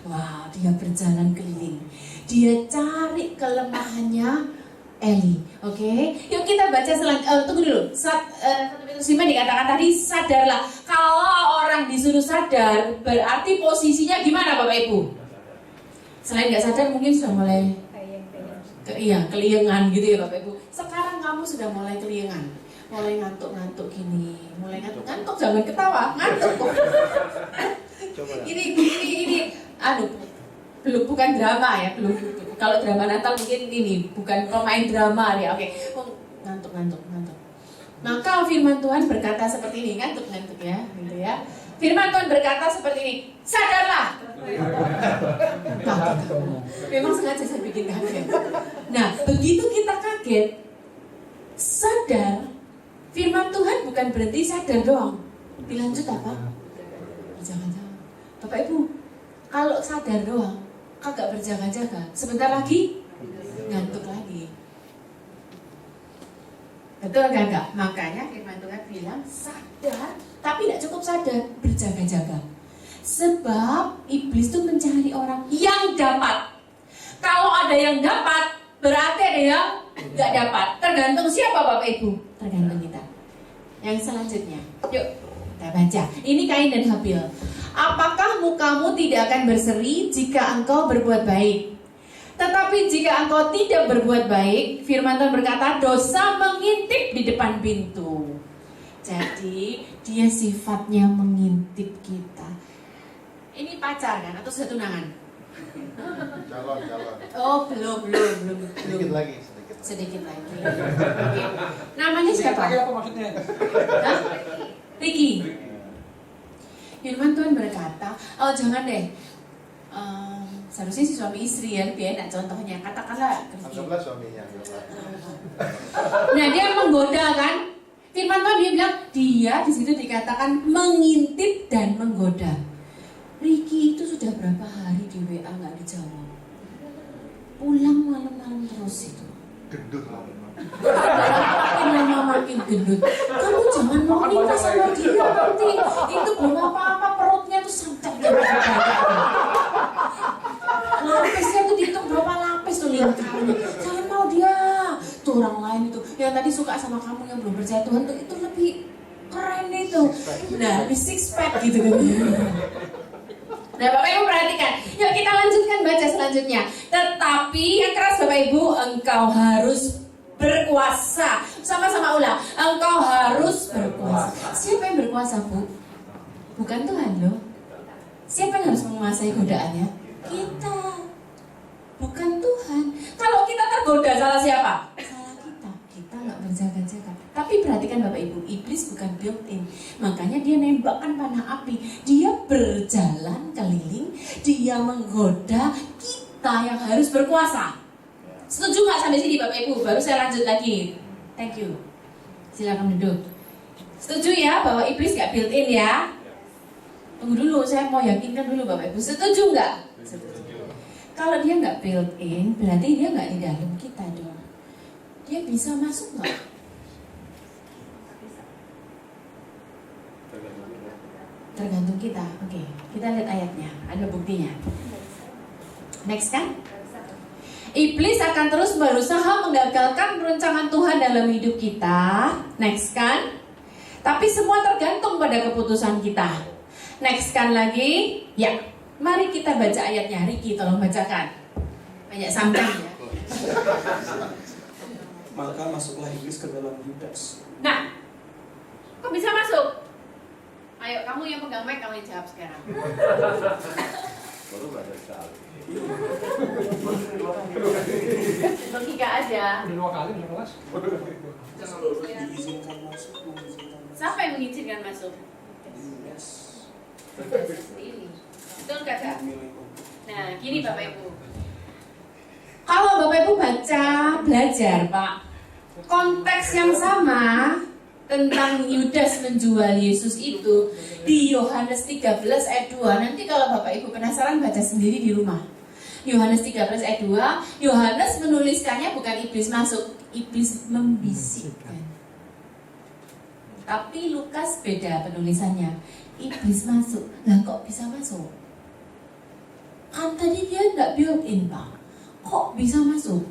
Wah, dia berjalan keliling, dia cari kelemahannya Eli. Oke, yuk kita baca tunggu dulu. 1 Petrus 5 dikatakan tadi, sadarlah. Kalau orang disuruh sadar, berarti posisinya gimana Bapak Ibu? Selain nggak sadar mungkin sudah mulai keliengan gitu ya Bapak Ibu. Sekarang kamu sudah mulai keliengan, mulai ngantuk-ngantuk gini, mulai ngantuk jangan ketawa, ngantuk. Ini aduh, belum, bukan drama ya, belum. Kalau drama Natal mungkin ini bukan pemain drama ya. Oke. Ngantuk. Maka firman Tuhan berkata seperti ini, ngantuk ya, gitu ya. Firman Tuhan berkata seperti ini, sadarlah. Memang sengaja saya bikin kaget. Nah, begitu kita kaget, sadar, firman Tuhan bukan berhenti sadar doang. Dilanjut apa? Berjaga-jaga. Bapak Ibu, kalau sadar doang, kagak berjaga-jaga, sebentar lagi ngantuk lagi. Betul kagak? Makanya firman Tuhan bilang sadar, tapi tidak cukup sadar, berjaga-jaga. Sebab iblis itu mencari orang yang dapat. Kalau ada yang dapat, berarti ada yang nggak dapat. Tergantung siapa Bapak Ibu? Tergantung kita. Yang selanjutnya, yuk kita baca. Ini Kain dan Habil. Apakah mukamu tidak akan berseri jika engkau berbuat baik? Tetapi jika engkau tidak berbuat baik, firman Tuhan berkata, dosa mengintip di depan pintu. Jadi dia sifatnya mengintip kita. Ini pacar kan atau sudah tunangan? Calon. Oh belum. Sedikit lagi. Oke. Namanya siapa? Apa maksudnya? Hah? Ricky. Firman Tuhan berkata, oh jangan deh. Seharusnya si suami istri ya, lebih enak contohnya. Katakanlah Anggaplah suaminya. Nah dia menggoda kan. Firman Tuhan dia bilang, dia di situ dikatakan mengintip dan menggoda. Ricky itu sudah berapa hari di WA nggak dijawab. Pulang malam-malam terus itu. Gendut. Makin lama makin gendut. Kamu jangan mau nikah sama dia nanti. Itu belum apa-apa, perutnya tuh sampai lapisnya tuh dihitung berapa lapis tuh lingkarannya. Jangan mau dia. Tuh orang lain itu yang tadi suka sama kamu yang belum percaya Tuhan tuh itu lebih keren itu. Nah, lebih six pack gitu kan. Nah Bapak Ibu perhatikan. Yuk kita lanjutkan baca selanjutnya. Tetapi yang keras Bapak Ibu, engkau harus berkuasa. Sama-sama ulang. Engkau harus berkuasa. Siapa yang berkuasa Bu? Bukan Tuhan loh. Siapa yang harus menguasai godaannya? Kita. Bukan Tuhan. Kalau kita tergoda, salah siapa? Salah kita. Kita nggak berjaga-jaga. Tapi perhatikan Bapak Ibu, iblis bukan built-in. Makanya dia nembakkan panah api. Dia berjalan keliling. Dia menggoda kita yang harus berkuasa. Setuju nggak sampai sini Bapak Ibu? Baru saya lanjut lagi. Thank you. Silakan duduk. Setuju ya bahwa iblis nggak built-in ya? Tunggu dulu, saya mau yakinkan dulu Bapak Ibu. Setuju nggak? Setuju. Kalau dia nggak built-in, berarti dia nggak di dalam kita dong. Dia bisa masuk nggak? Tergantung kita. Oke, kita lihat ayatnya. Ada buktinya. Next kan? Iblis akan terus berusaha menggagalkan perencanaan Tuhan dalam hidup kita. Next kan? Tapi semua tergantung pada keputusan kita. Next kan lagi? Ya. Mari kita baca ayatnya. Ricky, tolong bacakan. Banyak sampai ya. Maka masuklah iblis ke dalam Yudas. Nah, kok bisa masuk? Ayo, kamu yang pegang mic, kamu yang jawab sekarang. Baru baca sekali. Logika aja. Udah 2 kali udah kelas. Diizinkan masuk, mengizinkan masuk. Siapa yang mengizinkan masuk? Yudas Sendiri. Betul kata? memilih untuk Nah, gini Bapak Ibu. Kalau Bapak Ibu baca, belajar Pak, konteks yang sama tentang Yudas menjual Yesus itu di Yohanes 13 ayat 2. Nanti kalau Bapak Ibu penasaran, baca sendiri di rumah. Yohanes 13 ayat 2, Yohanes menuliskannya bukan iblis masuk, iblis membisikkan. Tapi Lukas beda penulisannya, iblis masuk. Lah kok bisa masuk? Kan tadi dia nggak built in Pak, kok bisa masuk?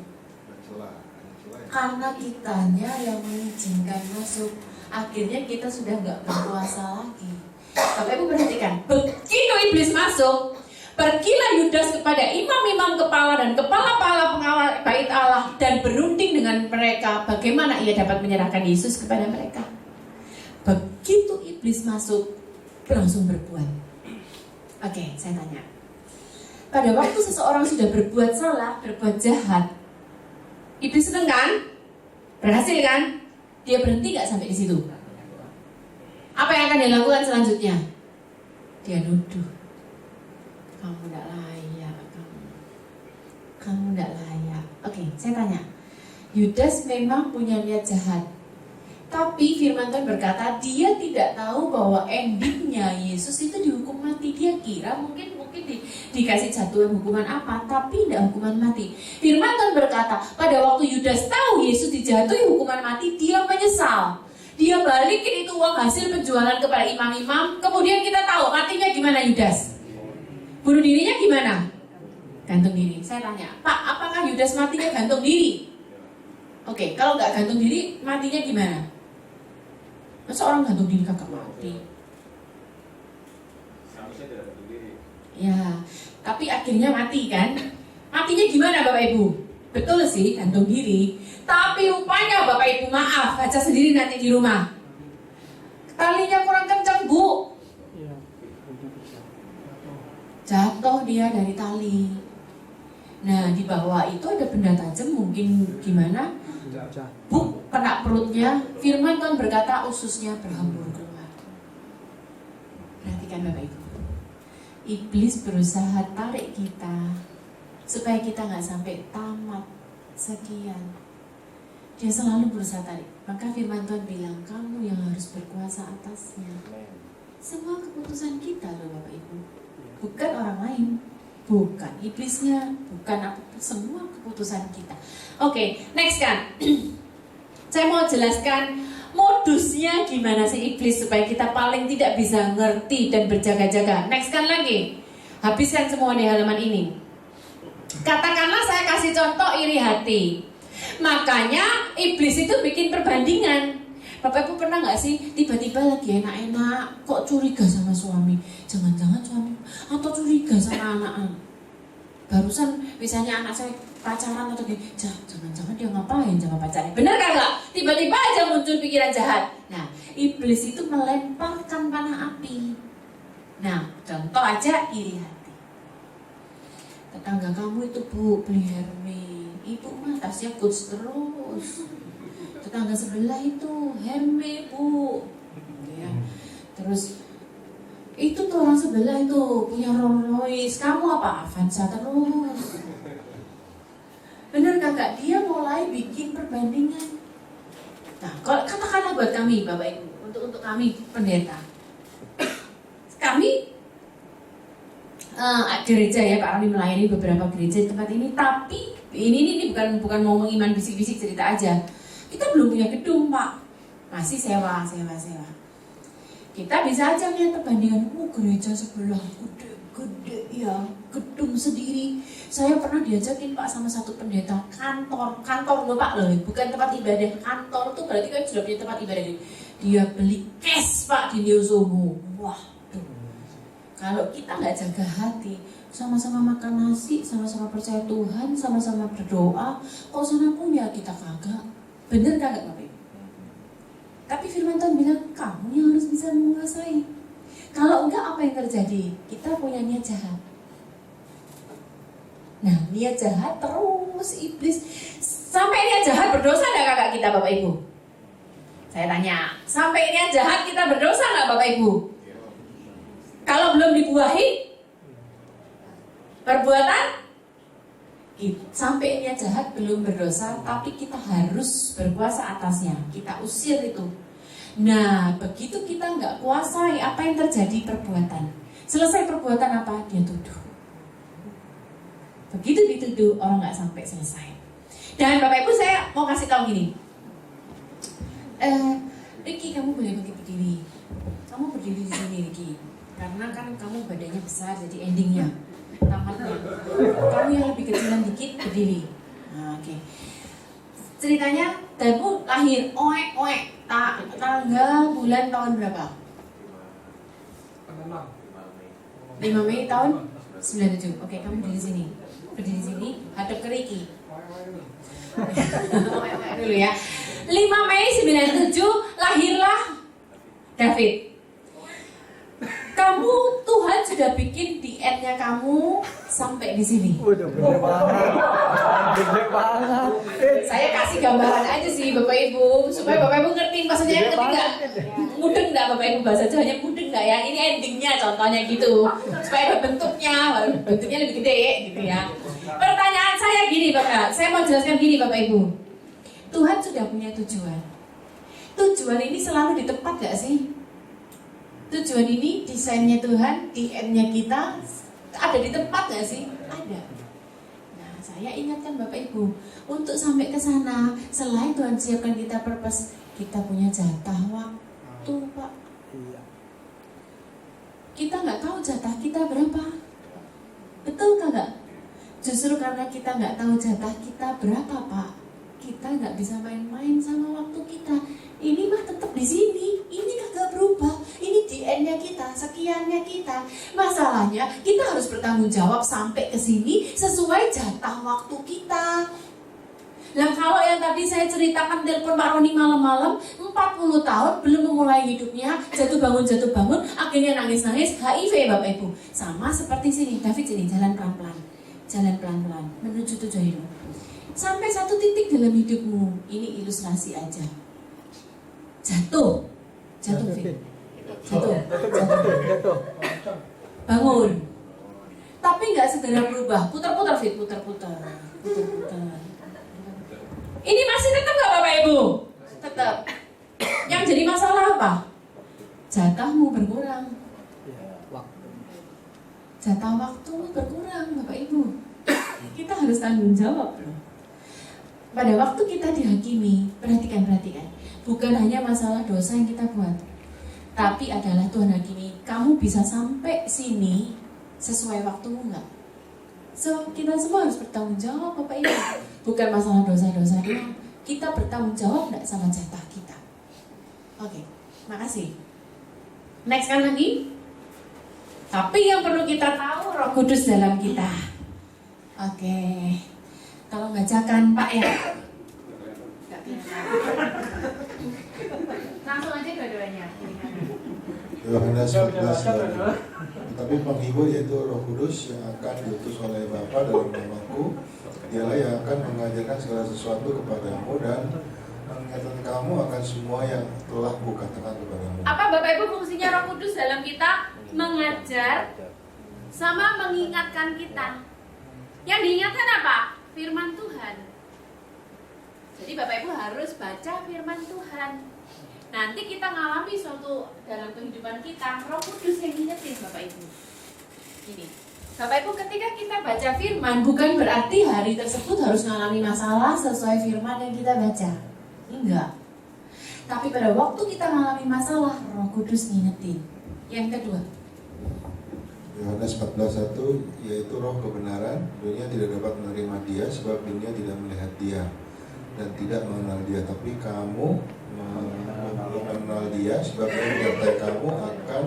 Karena kitanya yang mengizinkan masuk, akhirnya kita sudah nggak berkuasa lagi. Bapak Ibu perhatikan, begitu iblis masuk, pergilah Yudas kepada imam-imam kepala dan kepala-kepala pengawal bait Allah dan berunding dengan mereka bagaimana ia dapat menyerahkan Yesus kepada mereka. Begitu iblis masuk, langsung berbuat. Oke, saya tanya. Pada waktu seseorang sudah berbuat salah, berbuat jahat, iblis seneng kan? Berhasil kan? Dia berhenti gak sampai di situ? Apa yang akan dia lakukan selanjutnya? Dia nuduh. Kamu gak layak, kamu gak layak. Oke, saya tanya. Yudas memang punya niat jahat, tapi firman Tuhan berkata dia tidak tahu bahwa endingnya Yesus itu dihukum mati. Dia kira mungkin dikasih jatuhan hukuman apa, tapi tidak hukuman mati. Firman Tuhan berkata pada waktu Yudas tahu Yesus dijatuhi hukuman mati, dia menyesal. Dia balikin itu uang hasil penjualan kepada imam-imam. Kemudian kita tahu matinya gimana Yudas? Bunuh dirinya gimana? Gantung diri. Saya tanya, Pak, apakah Yudas matinya gantung diri? Oke, kalau nggak gantung diri, matinya gimana? Masa orang gantung diri kagak mati? Seharusnya tidak gantung diri. Ya, tapi akhirnya mati kan? Matinya gimana Bapak Ibu? Betul sih, gantung diri. Tapi rupanya Bapak Ibu, maaf, baca sendiri nanti di rumah. Talinya kurang kencang Bu. Jatuh dia dari tali. Nah, di bawah itu ada benda tajam, mungkin gimana? Bu, kena perutnya. Firman Tuhan berkata ususnya berhambur keluar. Perhatikan Bapak Ibu. Iblis berusaha tarik kita supaya kita nggak sampai tamat sekian. Dia selalu berusaha tarik. Maka firman Tuhan bilang, kamu yang harus berkuasa atasnya. Semua keputusan kita loh Bapak Ibu, bukan orang lain, bukan iblisnya, bukan apapun, semua keputusan kita. Oke, next kan. Saya mau jelaskan modusnya gimana sih iblis supaya kita paling tidak bisa ngerti dan berjaga-jaga. Next kan lagi. Habiskan semua di halaman ini. Katakanlah saya kasih contoh iri hati. Makanya iblis itu bikin perbandingan. Bapak Ibu pernah gak sih tiba-tiba lagi enak-enak kok curiga sama suami? Jangan-jangan suami atau curiga sama anak. Barusan misalnya anak saya pacaran atau gini, jangan-jangan dia ngapain sama pacarnya. Benar kagak? Tiba-tiba aja muncul pikiran jahat. Nah, iblis itu melemparkan panah api. Nah, contoh aja iri hati. Tetangga kamu itu Bu beli Hermes, ibu mah tasnya Gucci terus. Tetangga sebelah itu Hermes Bu, ya. Terus itu tuh orang sebelah itu punya Rolls Royce, kamu apa? Avanza terus. Bener kagak? Dia mulai bikin perbandingan. Nah, kalau katakanlah buat kami Bapak Ibu, untuk kami pendeta, kami gereja ya, Pak Rami melayani beberapa gereja di tempat ini. Tapi ini bukan mau mengiman bisik-bisik cerita aja. Kita belum punya gedung Pak, masih sewa. Kita bisa aja lihat perbandingan, gereja sebelah gede ya, gedung sendiri. Saya pernah diajakin Pak sama satu pendeta kantor loh Pak loh, bukan tempat ibadah. Kantor tuh berarti kan sudah punya tempat ibadah. Dia beli cash Pak di Newsomo. Wah, tuh. Kalau kita nggak jaga hati, sama-sama makan nasi, sama-sama percaya Tuhan, sama-sama berdoa, kok sana punya kita kagak. Bener kagak Bapak Ibu? Tapi firman Tuhan bilang kamu yang harus bisa menguasai. Kalau enggak apa yang terjadi? Kita punya niat jahat. Nah, niat jahat terus iblis sampai niat jahat berdosa enggak kakak kita Bapak Ibu? Saya tanya, sampai niat jahat kita berdosa enggak Bapak Ibu? Kalau belum dibuahi perbuatan, sampai niat jahat belum berdosa, tapi kita harus berkuasa atasnya. Kita usir itu. Nah, begitu kita nggak kuasai, apa yang terjadi? Perbuatan. Selesai perbuatan apa? Dia tuduh. Begitu dituduh, orang nggak sampai selesai. Dan Bapak Ibu, saya mau kasih tahu gini. Ricky, kamu boleh berdiri. Kamu berdiri di sini, Ricky. Karena kan kamu badannya besar, jadi endingnya tamatnya. Kamu yang lebih kecilan dikit berdiri. Nah, oke. Ceritanya Dabu lahir tanggal bulan tahun berapa? 5 Mei tahun 97. Oke, kamu berdiri sini. Berdiri sini, hadap ke Riki. Dulu ya. 5 Mei 97 lahirlah David. Kamu Tuhan sudah bikin DNA-nya kamu sampai di sini. Udah gede banget. Gede banget. Saya kasih gambaran aja sih Bapak Ibu supaya Bapak Ibu ngerti maksudnya Gede ngerti banget. nggak? Mudeng nggak Bapak Ibu bahasa Jawanya mudeng nggak ya? Ini endingnya contohnya gitu supaya ada bentuknya lebih gede gitu ya. Pertanyaan saya gini Bapak, saya mau jelaskan gini Bapak Ibu. Tuhan sudah punya tujuan. Tujuan ini selalu di tempat nggak sih? Tujuan ini desainnya Tuhan, DM-nya kita ada di tempat nggak sih? Ada. Nah, saya ingatkan Bapak Ibu, untuk sampai ke sana, selain Tuhan siapkan kita purpose, kita punya jatah waktu, Pak. Iya. Kita nggak tahu jatah kita berapa. Betul nggak? Justru karena kita nggak tahu jatah kita berapa, Pak, kita nggak bisa main-main sama waktu kita. Ini mah tetap di sini, ini kagak berubah. Ini DNA kita, sekiannya kita. Masalahnya kita harus bertanggung jawab sampai ke sini sesuai jatah waktu kita. Nah, kalau yang tadi saya ceritakan telepon Pak Roni malam-malam, 40 tahun belum memulai hidupnya, jatuh bangun, akhirnya nangis-nangis, HIV Bapak Ibu. Sama seperti sini, David sini jalan pelan-pelan menuju tujuan hidup. Sampai satu titik dalam hidupmu, ini ilustrasi aja. Jatuh, Fit. Jatuh. Bangun. Tapi nggak segera berubah, putar-putar Fit, putar-putar. Ini masih tetap nggak Bapak Ibu? Tetap. Yang jadi masalah apa? Jatahmu berkurang. Jatah waktu berkurang Bapak Ibu. Kita harus tanggung jawab. Pada waktu kita dihakimi, perhatikan. Bukan hanya masalah dosa yang kita buat, tapi adalah Tuhan hakimi. Kamu bisa sampai sini sesuai waktumu nggak? So, kita semua harus bertanggung jawab Bapak Ibu. Bukan masalah dosa-dosa. Kita bertanggung jawab nggak sama jatah kita. Oke, makasih. Next kan lagi. Tapi yang perlu kita tahu Roh Kudus dalam kita. Oke. Kalau bacakan Pak ya. Langsung aja dua-duanya. Yohanes 14:9. Tetapi penghibur yaitu Roh Kudus yang akan diutus oleh Bapa dalam namaku, dialah yang akan mengajarkan segala sesuatu kepadamu dan mengingatkan kamu akan semua yang telah kukatakan kepadamu. Apa Bapak Ibu fungsinya Roh Kudus dalam kita? Mengajar sama mengingatkan kita. Yang diingatkan apa? Firman Tuhan. Jadi Bapak Ibu harus baca firman Tuhan. Nanti kita ngalami suatu dalam kehidupan kita, Roh Kudus yang ngingetin Bapak Ibu. Ini, Bapak Ibu ketika kita baca firman, bukan berarti hari tersebut harus mengalami masalah sesuai firman yang kita baca. Enggak. Tapi pada waktu kita mengalami masalah, Roh Kudus ngingetin. Yang kedua, Yohanes 14:1, yaitu roh kebenaran. Dunia tidak dapat menerima dia sebab dunia tidak melihat dia dan tidak mengenal dia, tapi kamu mengenal dia sebab dia menyertai kamu akan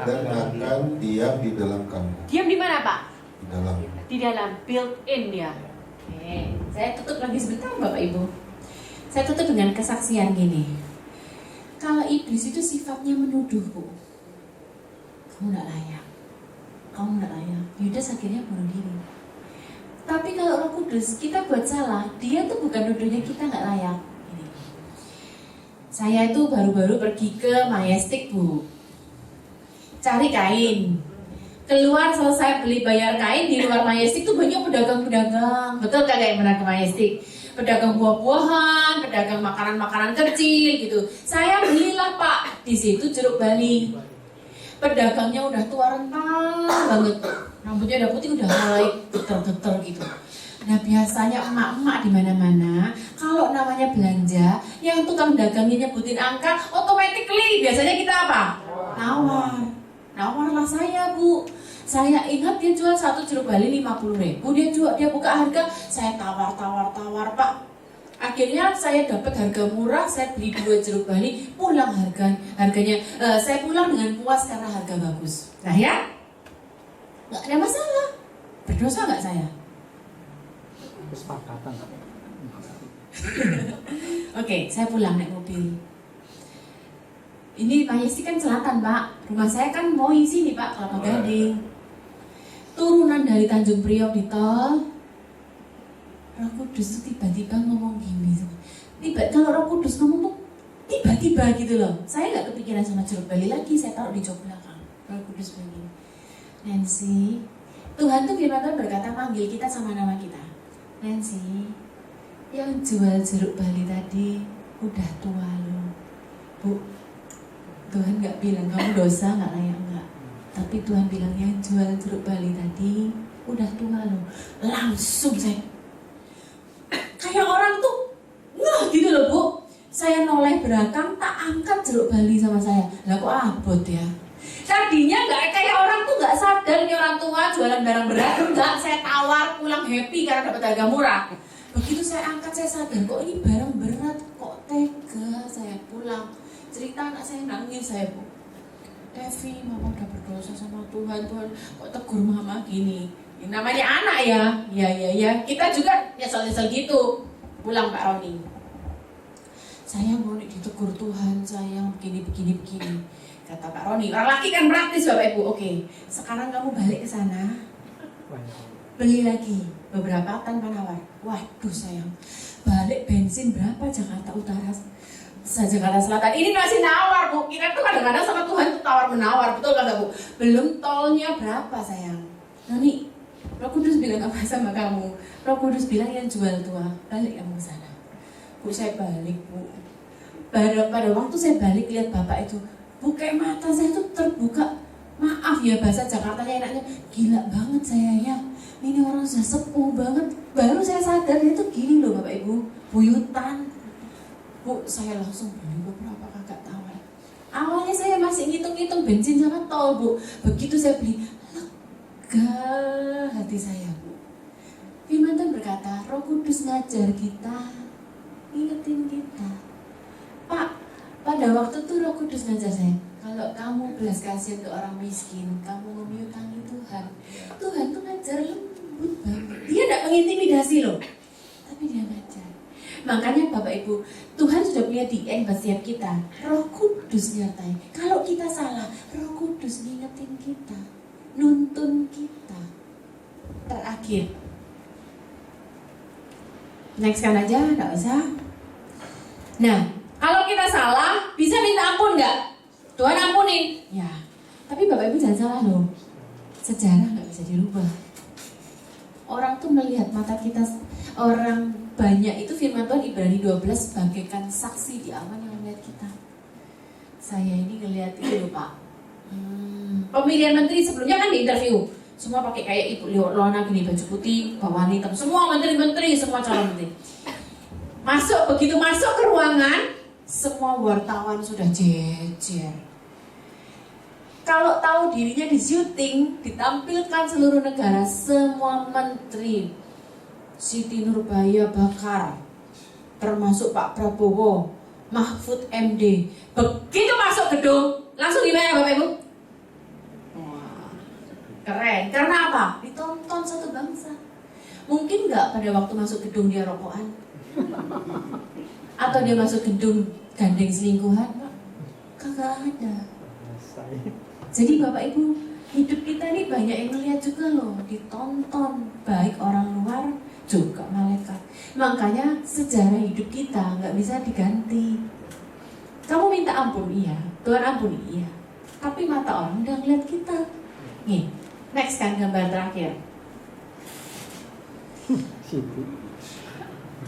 dan akan diam di dalam kamu. diam di mana Pak? Di dalam. Di dalam, built in dia. Oke, saya tutup lagi sebentar Bapak Ibu. Saya tutup dengan kesaksian gini. Kalau iblis itu sifatnya menuduh, Bu. Kamu gak layak. Yudas akhirnya bunuh diri. Tapi kalau Roh Kudus, kita buat salah, dia tuh bukan nuduhnya kita gak layak. Ini. Saya itu baru-baru pergi ke Majestic, Bu. Cari kain. Keluar selesai beli bayar kain, di luar Majestic tuh banyak pedagang-pedagang. Betul kagak yang pernah ke Majestic? Pedagang buah-buahan, pedagang makanan-makanan kecil gitu. Saya belilah Pak, di situ jeruk Bali. Pedagangnya udah tua rentang banget, rambutnya udah putih, udah mulai geter-geter gitu. Nah biasanya emak-emak di mana-mana, kalau namanya belanja, yang tukang dagangnya nyebutin angka, automatically biasanya kita apa? Nawar lah saya Bu. Saya ingat dia jual satu jeruk bali 50.000. Dia buka harga, saya tawar Pak. Akhirnya saya dapat harga murah, saya beli 2 jeruk bali, pulang harganya saya pulang dengan puas karena harga bagus. Nah ya, nggak ada masalah. Berdosa nggak saya? Kesepakatan. Oke, saya pulang naik mobil. Ini Mayesti kan selatan Pak, rumah saya kan mau isi nih Pak, Kelapa Gading. Turunan dari Tanjung Priok di tol, Roh Kudus tuh tiba-tiba ngomong gini. Kalau Roh Kudus ngomong tuh tiba-tiba gitu loh. Saya nggak kepikiran sama jeruk bali lagi, saya taruh di jok belakang. Roh Kudus bilang gini, Nancy, Tuhan tuh firman Tuhan berkata manggil kita sama nama kita. Nancy, yang jual jeruk bali tadi udah tua loh, Bu. Tuhan nggak bilang kamu dosa nggak layak nggak, tapi Tuhan bilang yang jual jeruk bali tadi udah tua loh. Langsung saya kayak orang tuh ngeh gitu loh Bu. Saya noleh belakang, tak angkat jeruk bali sama saya. Lah kok abot ya. Tadinya nggak kayak orang tuh nggak sadar ini orang tua jualan barang berat. Enggak, saya tawar pulang happy karena dapat harga murah. Begitu saya angkat saya sadar kok ini barang berat, kok tega. Saya pulang cerita anak saya nangis saya Bu. Devi, mama udah berdosa sama Tuhan kok tegur mama gini. Yang namanya anak ya. Ya. Kita juga nyesel-nyesel gitu. Pulang Pak Roni. Saya mau ditegur Tuhan, sayang begini. Kata Pak Roni, orang laki kan praktis Bapak Ibu. Oke, sekarang kamu balik ke sana. Beli lagi beberapa tanpa nawar. Waduh sayang, balik bensin berapa Jakarta Utara, Jakarta Selatan. Ini masih nawar Bu. Kita tuh kadang-kadang sama Tuhan tuh tawar menawar, betul kata Bu. Belum tolnya berapa sayang. Noni, Roh Kudus bilang apa sama kamu? Roh Kudus bilang yang jual tua, balik kamu ke sana. Bu, saya balik Bu. Pada waktu saya balik lihat bapak itu, Bu, kayak mata saya tuh terbuka. Maaf ya bahasa Jakartanya enaknya, gila banget saya ya. Ini orang sudah sepuh banget. Baru saya sadar dia tuh gini loh Bapak Ibu, buyutan. Bu, saya langsung beli beberapa kakak tawar. Awalnya saya masih ngitung-ngitung bensin sama tol Bu. Begitu saya beli, lega hati saya Bu. Firman Tuhan berkata, Roh Kudus ngajar kita, ingetin kita. Pak, pada waktu itu Roh Kudus ngajar saya, kalau kamu belas kasih untuk orang miskin, kamu memiutangi Tuhan. Tuhan tuh ngajar lembut banget. Dia tidak mengintimidasi loh, tapi dia ngajar. Makanya Bapak Ibu, Tuhan sudah punya DN buat setiap kita. Roh Kudus nyertai. Kalau kita salah, Roh Kudus ngingetin kita, nuntun kita. Terakhir, next kan aja, nggak usah. Nah, kalau kita salah, bisa minta ampun nggak? Tuhan ampunin. Ya, tapi Bapak Ibu jangan salah loh. Sejarah nggak bisa dirubah. Orang tuh melihat mata kita, orang banyak itu firman Tuhan Ibrani 12 bagaikan saksi di awan yang melihat kita. Saya ini ngelihat itu loh Pak. Pemilihan menteri sebelumnya kan di interview. Semua pakai kayak Ibu Lona gini, baju putih, bawahan hitam. Semua menteri-menteri, semua calon menteri. Begitu masuk ke ruangan, semua wartawan sudah jejer. Kalau tahu dirinya di syuting, ditampilkan seluruh negara, semua menteri. Siti Nurbaya bakar, termasuk Pak Prabowo, Mahfud MD. Begitu masuk gedung, langsung gimana Bapak Ibu? Wah, keren. Karena apa? Ditonton satu bangsa. Mungkin nggak pada waktu masuk gedung dia rokokan? Atau dia masuk gedung gandeng selingkuhan? Kagak ada. Jadi Bapak Ibu, hidup kita ini banyak yang melihat juga loh, ditonton, baik orang luar juga malaikat. Makanya sejarah hidup kita nggak bisa diganti. Kamu minta ampun, iya, Tuhan ampuni, iya. Tapi mata orang udah ngeliat kita. Nih, next kan gambar terakhir.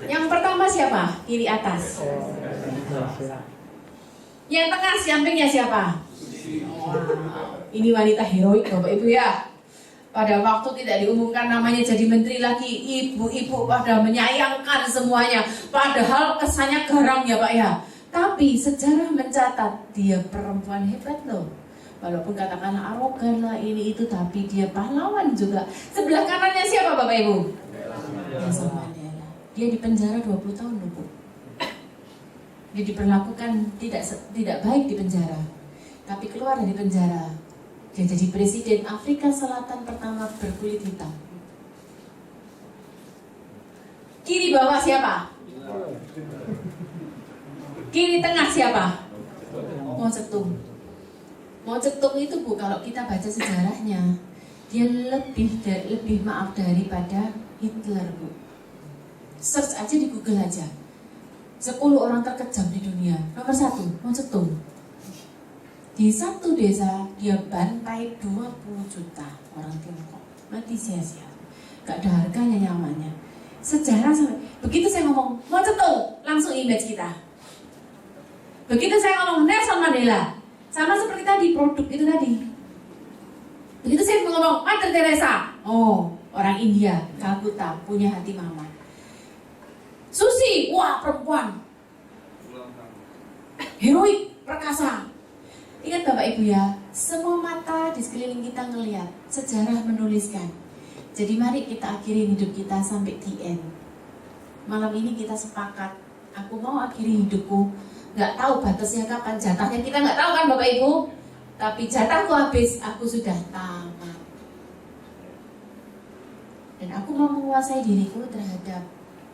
Yang pertama siapa? Kiri atas. Yang tengah sampingnya siapa? Wow. Ini wanita heroik Bapak Ibu ya. Pada waktu tidak diumumkan namanya jadi menteri lagi, ibu-ibu pada menyayangkan semuanya. Padahal kesannya garang ya Pak ya. Tapi sejarah mencatat dia perempuan hebat loh. Walaupun katakanlah arogan lah ini itu, tapi dia pahlawan juga. Sebelah kanannya siapa Bapak Ibu? Nelson Mandela. Dia dipenjara 20 tahun loh Bu. Dia diperlakukan tidak baik di penjara. Tapi keluar dari penjara, dia jadi presiden Afrika Selatan pertama berkulit hitam. Kiri bawah siapa? Kiri tengah siapa? Mao Zedong. Mao Zedong itu Bu, kalau kita baca sejarahnya, dia lebih maaf daripada Hitler Bu. Search aja di Google aja. 10 orang terkejam di dunia. Nomor 1, Mao Zedong. Di satu desa dia bantai 20 juta orang Tiongkok. Mati sia-sia. Gak ada harganya nyamannya. Sejarah sampai begitu saya ngomong Mao Zedong, langsung image kita. Begitu saya ngomong Nelson Mandela, sama seperti tadi produk itu tadi. Begitu saya ngomong Mother Teresa, oh orang India, Calcutta, punya hati mama. Susi, wah perempuan, heroik, perkasa. Ingat Bapak Ibu ya, semua mata di sekeliling kita ngelihat, sejarah menuliskan. Jadi mari kita akhiri hidup kita sampai the end. Malam ini kita sepakat, aku mau akhiri hidupku. Gak tahu batasnya kapan, jatahnya kita gak tahu kan Bapak Ibu. Tapi jatahku habis, aku sudah tamat. Dan aku mau menguasai diriku terhadap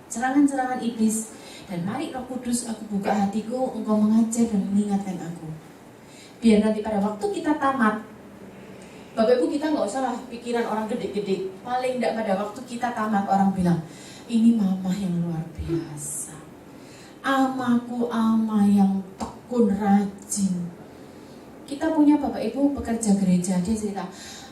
serangan-serangan iblis. Dan mari Roh Kudus, aku buka hatiku, Engkau mengajar dan mengingatkan aku. Biar nanti pada waktu kita tamat, Bapak Ibu kita gak usah lah pikiran orang gede-gede. Paling gak pada waktu kita tamat orang bilang, ini mama yang luar biasa, amaku ama yang tekun rajin. Kita punya Bapak Ibu pekerja gereja, dia cerita,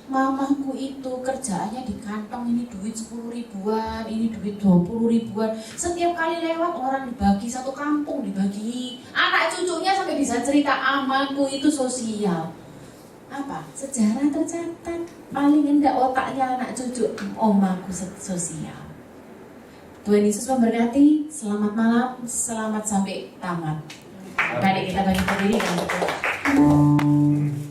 mamaku itu kerjaannya di kantong, ini duit 10 ribuan, ini duit 20 ribuan. Setiap kali lewat orang dibagi, satu kampung dibagi. Anak cucunya sampai bisa cerita, amaku itu sosial. Apa? Sejarah tercatat. Paling enggak otaknya anak cucu, omaku sosial. Tuhan Yesus memberkati. Selamat malam, selamat sampai tamat. Mari kita bagi berdiri dan berdoa.